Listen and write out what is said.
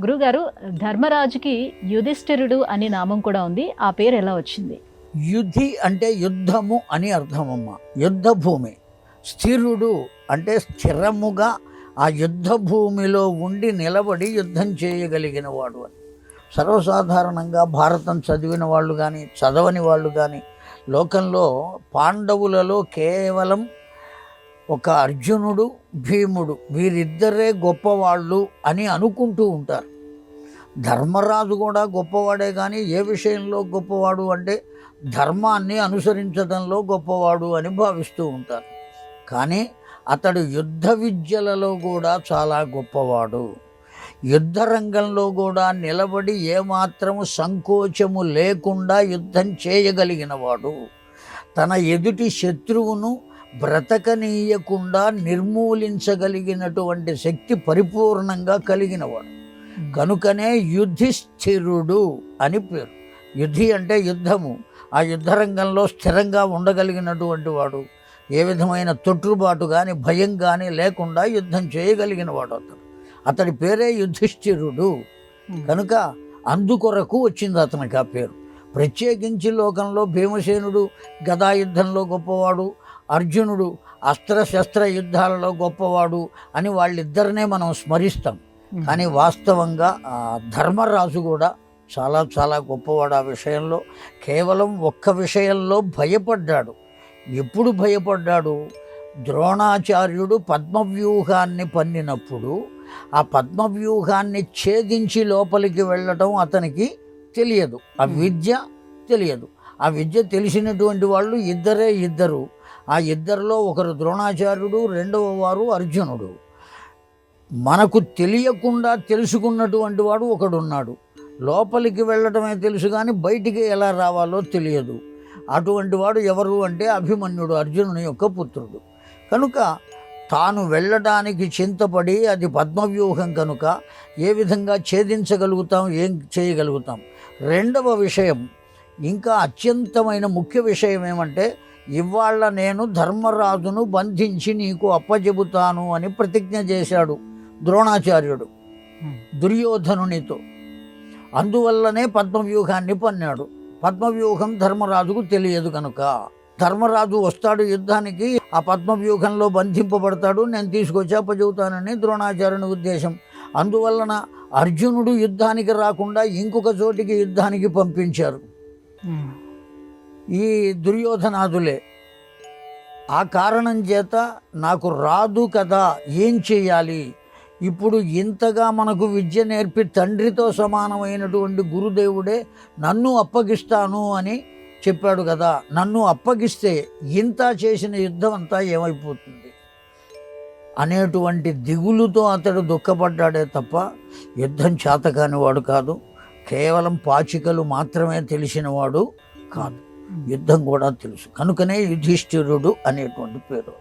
గురుగారు, ధర్మరాజుకి యుధిష్ఠిరుడు అనే నామం కూడా ఉంది. ఆ పేరు ఎలా వచ్చింది? యుధి అంటే యుద్ధము అని అర్థమమ్మ. యుద్ధ భూమి. స్థిరుడు అంటే స్థిరముగా ఆ యుద్ధ భూమిలో ఉండి నిలబడి యుద్ధం చేయగలిగిన వాడు అని. సర్వసాధారణంగా భారతం చదివిన వాళ్ళు కానీ చదవని వాళ్ళు కానీ లోకంలో పాండవులలో కేవలం ఒక అర్జునుడు, భీముడు వీరిద్దరే గొప్పవాళ్ళు అని అనుకుంటూ ఉంటారు. ధర్మరాజు కూడా గొప్పవాడే, కానీ ఏ విషయంలో గొప్పవాడు అంటే ధర్మాన్ని అనుసరించడంలో గొప్పవాడు అని భావిస్తూ ఉంటారు. కానీ అతడు యుద్ధ విద్యలలో కూడా చాలా గొప్పవాడు. యుద్ధ రంగంలో కూడా నిలబడి ఏమాత్రము సంకోచము లేకుండా యుద్ధం చేయగలిగినవాడు. తన ఎదుటి శత్రువును బ్రతకనీయకుండా నిర్మూలించగలిగినటువంటి శక్తి పరిపూర్ణంగా కలిగినవాడు. కనుకనే యుధిష్ఠిరుడు అని పేరు. యుధి అంటే యుద్ధము. ఆ యుద్ధ రంగంలో స్థిరంగా ఉండగలిగినటువంటి వాడు. ఏ విధమైన తొట్టుబాటు కానీ భయం కానీ లేకుండా యుద్ధం చేయగలిగిన వాడు అతడి పేరే యుధిష్ఠిరుడు. కనుక అందుకొరకు వచ్చింది అతనికి ఆ పేరు. ప్రత్యేకించి లోకంలో భీమసేనుడు గదాయుద్ధంలో గొప్పవాడు, అర్జునుడు అస్త్రశస్త్ర యుద్ధాలలో గొప్పవాడు అని వాళ్ళిద్దరినే మనం స్మరిస్తాం. కానీ వాస్తవంగా ధర్మరాజు కూడా చాలా చాలా గొప్పవాడు. ఆ విషయంలో కేవలం ఒక్క విషయంలో భయపడ్డాడు. ఎప్పుడు భయపడ్డాడు? ద్రోణాచార్యుడు పద్మవ్యూహాన్ని పన్నినప్పుడు ఆ పద్మవ్యూహాన్ని ఛేదించి లోపలికి వెళ్ళటం అతనికి తెలియదు. ఆ విద్య తెలియదు. ఆ విద్య తెలిసినటువంటి వాళ్ళు ఇద్దరు. ఆ ఇద్దరిలో ఒకరు ద్రోణాచార్యుడు, రెండవ వారు అర్జునుడు. మనకు తెలియకుండా తెలుసుకున్నటువంటి వాడు ఒకడున్నాడు. లోపలికి వెళ్ళటమే తెలుసు కానీ బయటికి ఎలా రావాలో తెలియదు. అటువంటి వాడు ఎవరు అంటే అభిమన్యుడు, అర్జునుని యొక్క పుత్రుడు. కనుక తాను వెళ్ళడానికి చింతపడి అది పద్మవ్యూహం కనుక ఏ విధంగా ఛేదించగలుగుతాం, ఏం చేయగలుగుతాం. రెండవ విషయం, ఇంకా అత్యంతమైన ముఖ్య విషయం ఏమంటే, ఇవాళ నేను ధర్మరాజును బంధించి నీకు అప్పచెబుతాను అని ప్రతిజ్ఞ చేశాడు ద్రోణాచార్యుడు దుర్యోధనునితో. అందువల్లనే పద్మవ్యూహాన్ని పన్నాడు. పద్మవ్యూహం ధర్మరాజుకు తెలియదు కనుక ధర్మరాజు వస్తాడు యుద్ధానికి, ఆ పద్మవ్యూహంలో బంధింపబడతాడు, నేను తీసుకొచ్చి అప్పచెబుతానని ద్రోణాచార్యుని ఉద్దేశం. అందువలన అర్జునుడు యుద్ధానికి రాకుండా ఇంకొక చోటికి యుద్ధానికి పంపించారు ఈ దుర్యోధనాదులే. ఆ కారణం చేత నాకు రాదు కదా, ఏం చేయాలి? ఇప్పుడు ఇంతగా మనకు విద్య నేర్పి తండ్రితో సమానమైనటువంటి గురుదేవుడే నన్ను అప్పగిస్తాను అని చెప్పాడు కదా, నన్ను అప్పగిస్తే ఇంత చేసిన యుద్ధం అంతా ఏమైపోతుంది అనేటువంటి దిగులుతో అతడు దుఃఖపడ్డాడే తప్ప యుద్ధం చేతకానివాడు కాదు. కేవలం పాచికలు మాత్రమే తెలిసినవాడు కాదు, యుద్ధం కూడా తెలుసు. కనుకనే యుధిష్ఠిరుడు అనేటువంటి పేరు.